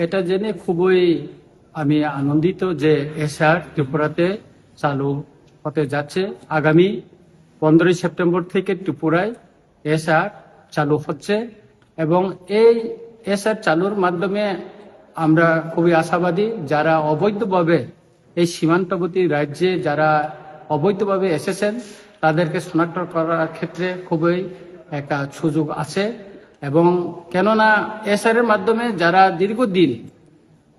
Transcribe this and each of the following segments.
এটা জেনে খুবই আমি আনন্দিত যে এসআর ত্রিপুরাতে চালু হতে যাচ্ছে। আগামী 15 সেপ্টেম্বর থেকে ত্রিপুরায় এসআর চালু হচ্ছে এবং এই এসআর চালুর মাধ্যমে আমরা খুবই আশাবাদী। যারা অবৈধভাবে এই সীমান্তবর্তী রাজ্যে যারা অবৈধভাবে এসেছেন তাদেরকে শনাক্ত করার ক্ষেত্রে খুবই একটা সুযোগ আছে এবং কেননা এসআর এর মাধ্যমে যারা দীর্ঘদিন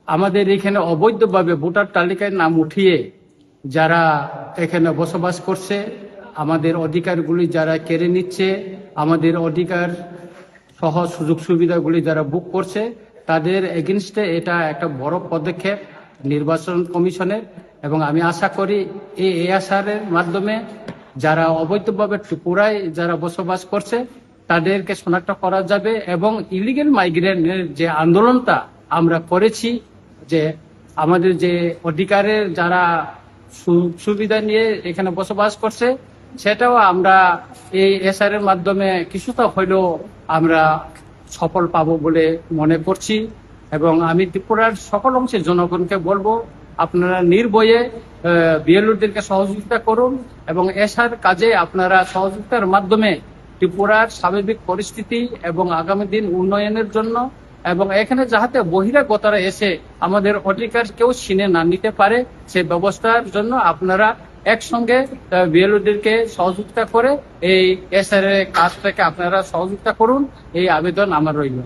আমাদের এখানে অবৈধভাবে ভোটার তালিকায় নাম উঠিয়ে যারা এখানে বসবাস করছে, আমাদের অধিকারগুলি যারা কেড়ে নিচ্ছে, আমাদের অধিকার সহ সুযোগ সুবিধাগুলি যারা বুক করছে, তাদের এগেনস্টে এটা একটা বড় পদক্ষেপ নির্বাচন কমিশনের। এবং আমি আশা করি এই এসআর এর মাধ্যমে যারা অবৈধভাবে ত্রিপুরায় যারা বসবাস করছে তাদেরকে শনাক্ত করা যাবে এবং ইলিগেল মাইগ্রেন্টের যে আন্দোলনটা আমরা করেছি, যে আমাদের যে অধিকারের যারা সুবিধা নিয়ে এখানে বসবাস করছে, সেটাও আমরা এই এসআর এর মাধ্যমে কিছুটা হলেও আমরা সফল পাবো বলে মনে করছি। এবং আমি ত্রিপুরার সকল অংশের জনগণকে বলবো, আপনারা নির্ভয়ে বিএলওদেরকে সহযোগিতা করুন এবং এসআর কাজে আপনারা সহযোগিতার মাধ্যমে ত্রিপুরার স্বাভাবিক পরিস্থিতি এবং আগামী দিন উন্নয়নের জন্য এবং এখানে যাহাতে বহিরাগতরা এসে আমাদের অধিকার কেউ ছিনে না নিতে পারে সেই ব্যবস্থার জন্য আপনারা একসঙ্গে বিএলওদেরকে সহযোগিতা করে এই এসআর এর কাজটাকে আপনারা সহযোগিতা করুন, এই আবেদন আমার রইল।